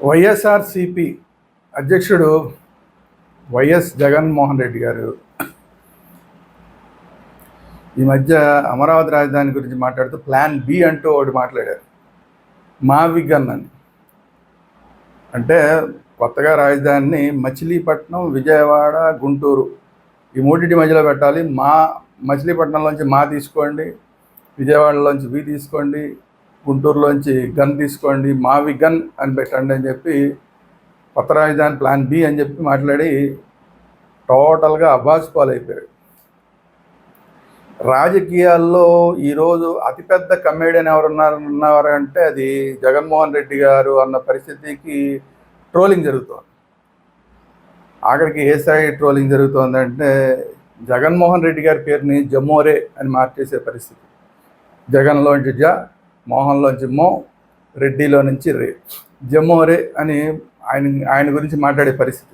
వైఎస్ఆర్సిపి అధ్యక్షుడు వైఎస్ జగన్మోహన్ రెడ్డి గారు ఈ మధ్య అమరావతి రాజధాని గురించి మాట్లాడుతూ ప్లాన్ బి అంటూ ఒకటి మాట్లాడారు. మావిగన్ అని, అంటే కొత్తగా రాజధానిని మచిలీపట్నం, విజయవాడ, గుంటూరు ఈ మూడింటి మధ్యలో పెట్టాలి. మచిలీపట్నంలోంచి తీసుకోండి, విజయవాడలోంచి వి తీసుకోండి, గుంటూరులోంచి గన్ తీసుకోండి, మావిగన్ అని పెట్టండి అని చెప్పి కొత్త రాజధాని ప్లాన్ బి అని చెప్పి మాట్లాడి టోటల్గా అబాస్ పాలైపోయాడు. రాజకీయాల్లో ఈరోజు అతిపెద్ద కమెడియన్ ఉన్నారంటే అది జగన్మోహన్ రెడ్డి గారు అన్న పరిస్థితికి ట్రోలింగ్ జరుగుతోంది. ఆఖరికి ఏ స్థాయి ట్రోలింగ్ జరుగుతోందంటే జగన్మోహన్ రెడ్డి గారి పేరుని జమోరే అని మార్చేసే పరిస్థితి. జగన్లోంచి జ, మోహన్లోంచి మో, రెడ్డిలో నుంచి రే, జమోరే అని ఆయన గురించి మాట్లాడే పరిస్థితి.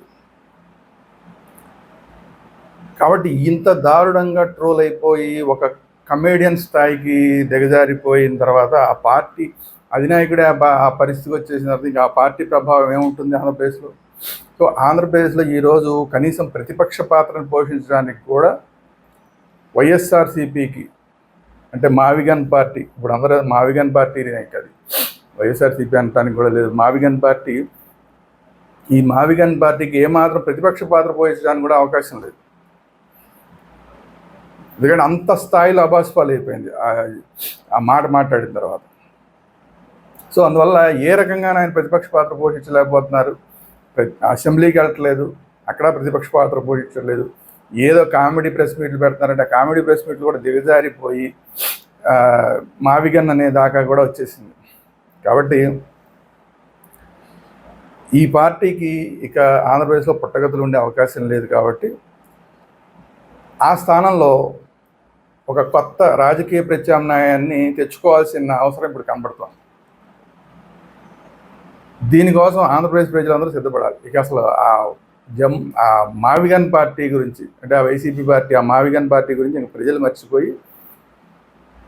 కాబట్టి ఇంత దారుణంగా ట్రోల్ అయిపోయి ఒక కమేడియన్ స్థాయికి దిగజారిపోయిన తర్వాత ఆ పార్టీ అధినాయకుడే ఆ పరిస్థితికి వచ్చేసిన తర్వాత ఇంకా ఆ పార్టీ ప్రభావం ఏముంటుంది ఆంధ్రప్రదేశ్లో? సో ఆంధ్రప్రదేశ్లో ఈరోజు కనీసం ప్రతిపక్ష పాత్రను పోషించడానికి కూడా వైఎస్ఆర్సీపీకి, అంటే మావిగన్ పార్టీ, ఇప్పుడు అందరూ మావిగన్ పార్టీనే కాదు, వైఎస్ఆర్సీపీ అనడానికి కూడా లేదు, మావిగన్ పార్టీ. ఈ మావిగన్ పార్టీకి ఏమాత్రం ప్రతిపక్ష పాత్ర పోషించడానికి కూడా అవకాశం లేదు. ఎందుకంటే అంత స్థాయిలో అబాస్పాలు అయిపోయింది ఆ మాట మాట్లాడిన తర్వాత. సో అందువల్ల ఏ రకంగా ఆయన ప్రతిపక్ష పాత్ర పోషించలేకపోతున్నారు. అసెంబ్లీకి వెళ్ళట్లేదు, అక్కడ ప్రతిపక్ష పాత్ర పోషించలేదు. ఏదో కామెడీ ప్రెస్ మీట్లు పెడతారంటే ఆ కామెడీ ప్రెస్ మీట్లు కూడా దిగజారిపోయి మావిగన్ అనే దాకా కూడా వచ్చేసింది. కాబట్టి ఈ పార్టీకి ఇక ఆంధ్రప్రదేశ్లో పుట్టగతులు ఉండే అవకాశం లేదు. కాబట్టి ఆ స్థానంలో ఒక కొత్త రాజకీయ ప్రత్యామ్నాయాన్ని తెచ్చుకోవాల్సిన అవసరం ఇప్పుడు కనబడుతోంది. దీనికోసం ఆంధ్రప్రదేశ్ ప్రజలందరూ సిద్ధపడాలి. ఇక అసలు ఆ మావిగన్ పార్టీ గురించి, అంటే ఆ వైసీపీ పార్టీ, ఆ మావిగన్ పార్టీ గురించి ఇంక ప్రజలు మర్చిపోయి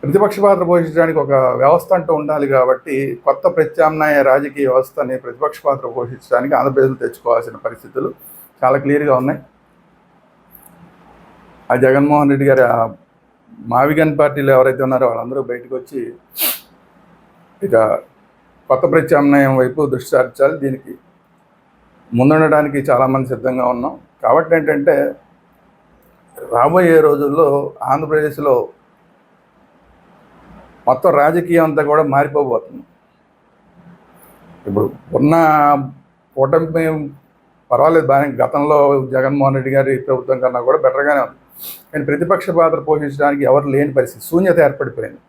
ప్రతిపక్ష పాత్ర పోషించడానికి ఒక వ్యవస్థ అంటూ ఉండాలి. కాబట్టి కొత్త ప్రత్యామ్నాయ రాజకీయ వ్యవస్థని ప్రతిపక్ష పాత్ర పోషించడానికి ఆంధ్రప్రదేశ్లో తెచ్చుకోవాల్సిన పరిస్థితులు చాలా క్లియర్గా ఉన్నాయి. ఆ జగన్మోహన్ రెడ్డి గారి మావిగన్ పార్టీలో ఎవరైతే ఉన్నారో వాళ్ళందరూ బయటకు వచ్చి ఇక కొత్త ప్రత్యామ్నాయం వైపు దృష్టి సారించాలి. దీనికి ముందుండడానికి చాలామంది సిద్ధంగా ఉన్నాం. కాబట్టి ఏంటంటే రాబోయే రోజుల్లో ఆంధ్రప్రదేశ్లో మొత్తం రాజకీయం అంతా కూడా మారిపోబోతుంది. ఇప్పుడు ఉన్న కూటమి పర్వాలేదు, బాగా గతంలో జగన్మోహన్ రెడ్డి గారి ప్రభుత్వం కన్నా కూడా బెటర్గానే ఉంది. కానీ ప్రతిపక్ష పాత్ర పోషించడానికి ఎవరు లేని పరిస్థితి, శూన్యత ఏర్పడిపోయింది.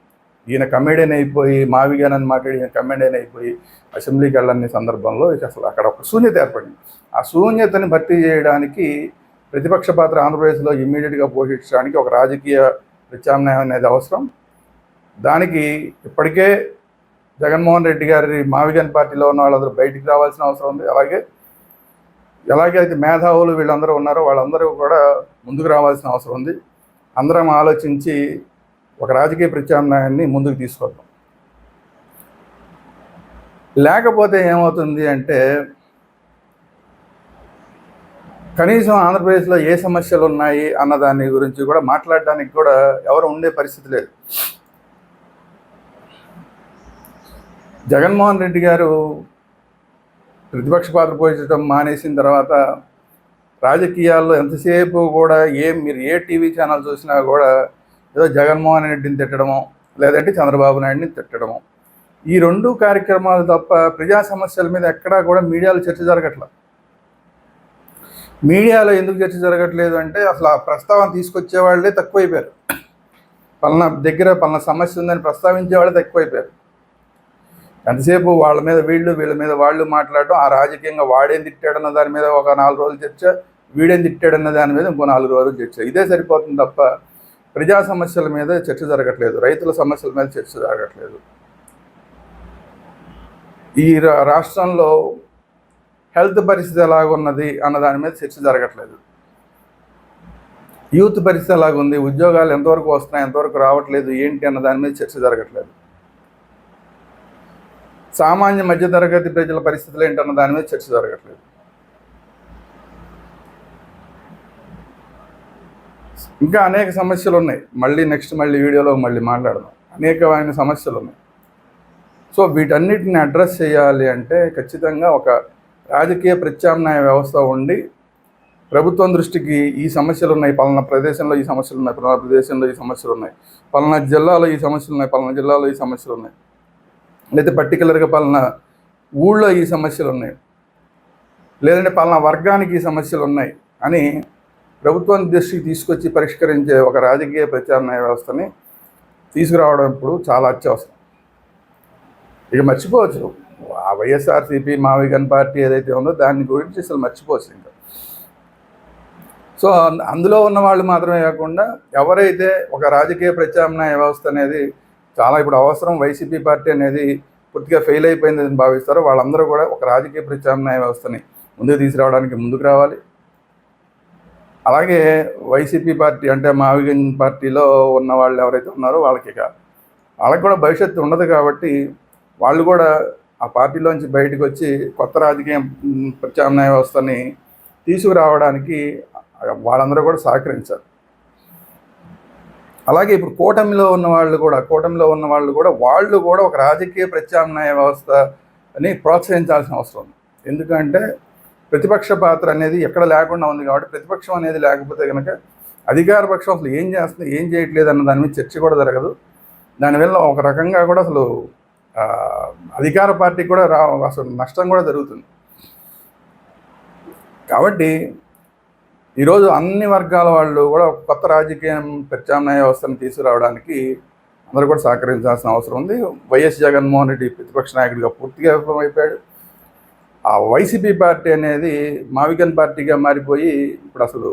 ఈయన కమెడియన్ అయిపోయి, మావిగన్ అని మాట్లాడి ఈయన కమెడియన్ అయిపోయి అసెంబ్లీకి వెళ్ళని సందర్భంలో ఇక అసలు అక్కడ ఒక శూన్యత ఏర్పడింది. ఆ శూన్యతని భర్తీ చేయడానికి ప్రతిపక్ష పాత్ర ఆంధ్రప్రదేశ్లో ఇమ్మీడియట్గా పోషించడానికి ఒక రాజకీయ ప్రత్యామ్నాయం అనేది అవసరం. దానికి ఇప్పటికే జగన్మోహన్ రెడ్డి గారి మావిగన్ పార్టీలో ఉన్న వాళ్ళందరూ బయటికి రావాల్సిన అవసరం ఉంది. ఎలాగే అయితే మేధావులు వీళ్ళందరూ ఉన్నారో వాళ్ళందరూ కూడా ముందుకు రావాల్సిన అవసరం ఉంది. అందరం ఆలోచించి ఒక రాజకీయ ప్రత్యామ్నాయాన్ని ముందుకు తీసుకొద్దాం. లేకపోతే ఏమవుతుంది అంటే కనీసం ఆంధ్రప్రదేశ్లో ఏ సమస్యలు ఉన్నాయి అన్న దాని గురించి కూడా మాట్లాడడానికి కూడా ఎవరు ఉండే పరిస్థితి లేదు. జగన్మోహన్ రెడ్డి గారు ప్రతిపక్ష పాత్ర పోషించడం మానేసిన తర్వాత రాజకీయాల్లో ఎంతసేపు కూడా మీరు ఏ టీవీ ఛానల్ చూసినా కూడా ఏదో జగన్మోహన్ రెడ్డిని తిట్టడమో లేదంటే చంద్రబాబు నాయుడిని తిట్టడమో, ఈ రెండు కార్యక్రమాలు తప్ప ప్రజా సమస్యల మీద ఎక్కడా కూడా మీడియాలో చర్చ జరగట్లేదు. మీడియాలో ఎందుకు చర్చ జరగట్లేదు అంటే అసలు ఆ ప్రస్తావన తీసుకొచ్చే వాళ్ళే తక్కువైపోయారు. పలానా సమస్య ఉందని ప్రస్తావించే వాళ్ళే తక్కువైపోయారు. ఎంతసేపు వాళ్ళ మీద వీళ్ళ మీద వాళ్ళు మాట్లాడటం, ఆ రాజకీయంగా వాడేం తిట్టాడన్న దాని మీద ఒక 4 రోజులు చర్చ, వీడేం తిట్టాడన్న దాని మీద ఇంకో 4 రోజులు చర్చ, ఇదే సరిపోతుంది తప్ప ప్రజా సమస్యల మీద చర్చ జరగట్లేదు, రైతుల సమస్యల మీద చర్చ జరగట్లేదు. ఈ రాష్ట్రంలో హెల్త్ పరిస్థితి ఎలాగున్నది అన్న దాని మీద చర్చ జరగట్లేదు. యూత్ పరిస్థితి ఎలాగుంది, ఉద్యోగాలు ఎంతవరకు వస్తున్నాయి, ఎంతవరకు రావట్లేదు, ఏంటి అన్న దాని మీద చర్చ జరగట్లేదు. సామాన్య మధ్యతరగతి ప్రజల పరిస్థితులు ఏంటన్న దాని మీద చర్చ జరగట్లేదు. ఇంకా అనేక సమస్యలు ఉన్నాయి. మళ్ళీ వీడియోలో మాట్లాడదాం. అనేకమైన సమస్యలు ఉన్నాయి. సో వీటన్నిటిని అడ్రస్ చేయాలి అంటే ఖచ్చితంగా ఒక రాజకీయ ప్రత్యామ్నాయ వ్యవస్థ ఉండి ప్రభుత్వం దృష్టికి ఈ సమస్యలు ఉన్నాయి, పలానా ప్రదేశంలో ఈ సమస్యలు ఉన్నాయి, పలానా ప్రదేశంలో ఈ సమస్యలు ఉన్నాయి, పలానా జిల్లాలో ఈ సమస్యలు ఉన్నాయి, పలానా జిల్లాలో ఈ సమస్యలు ఉన్నాయి, లేకపోతే పర్టికులర్గా పలానా ఊళ్ళో ఈ సమస్యలు ఉన్నాయి, లేదంటే పలానా వర్గానికి ఈ సమస్యలు ఉన్నాయి అని ప్రభుత్వం దృష్టికి తీసుకొచ్చి పరిష్కరించే ఒక రాజకీయ ప్రత్యామ్నాయ వ్యవస్థని తీసుకురావడం ఇప్పుడు చాలా అత్యవసరం. ఇక మర్చిపోవచ్చు, ఆ వైఎస్ఆర్సీపీ మావిగన్ పార్టీ ఏదైతే ఉందో దాని గురించి అసలు మర్చిపోవచ్చు ఇంకా. సో అందులో ఉన్న వాళ్ళు మాత్రమే కాకుండా ఎవరైతే ఒక రాజకీయ ప్రత్యామ్నాయ వ్యవస్థ అనేది చాలా ఇప్పుడు అవసరం, వైసీపీ పార్టీ అనేది పూర్తిగా ఫెయిల్ అయిపోయిందని భావిస్తారో వాళ్ళందరూ కూడా ఒక రాజకీయ ప్రత్యామ్నాయ వ్యవస్థని ముందుకు తీసుకురావడానికి ముందుకు రావాలి. అలాగే వైసీపీ పార్టీ అంటే మావిగన్ పార్టీలో ఉన్న వాళ్ళు ఎవరైతే ఉన్నారో వాళ్ళకి కూడా భవిష్యత్తు ఉండదు కాబట్టి వాళ్ళు కూడా ఆ పార్టీలోంచి బయటకు వచ్చి కొత్త రాజకీయ ప్రత్యామ్నాయ వ్యవస్థని తీసుకురావడానికి వాళ్ళందరూ కూడా సహకరించారు. అలాగే ఇప్పుడు కూటమిలో ఉన్న వాళ్ళు కూడా ఒక రాజకీయ ప్రత్యామ్నాయ వ్యవస్థని ప్రోత్సహించాల్సిన అవసరం ఉంది. ఎందుకంటే ప్రతిపక్ష పాత్ర అనేది ఎక్కడ లేకుండా ఉంది కాబట్టి ప్రతిపక్షం అనేది లేకపోతే కనుక అధికార పక్షం అసలు ఏం చేస్తుంది ఏం చేయట్లేదు అన్న దాని మీద చర్చ కూడా జరగదు. దానివల్ల ఒక రకంగా కూడా అసలు అధికార పార్టీకి కూడా అసలు నష్టం కూడా జరుగుతుంది. కాబట్టి ఈరోజు అన్ని వర్గాల వాళ్ళు కూడా కొత్త రాజకీయ ప్రత్యామ్నాయ వ్యవస్థను తీసుకురావడానికి అందరూ కూడా సహకరించాల్సిన అవసరం ఉంది. వైఎస్ జగన్మోహన్ రెడ్డి ప్రతిపక్ష నాయకుడిగా పూర్తిగా విఫలమైపోయాడు. ఆ వైసీపీ పార్టీ అనేది మావిగన్ పార్టీగా మారిపోయి ఇప్పుడు అసలు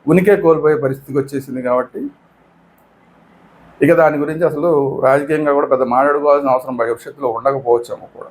ఉనికే కోల్పోయే పరిస్థితికి వచ్చేసింది. కాబట్టి ఇక దాని గురించి అసలు రాజకీయంగా కూడా పెద్ద మాట్లాడుకోవాల్సిన అవసరం భవిష్యత్తులో ఉండకపోవచ్చేమో కూడా.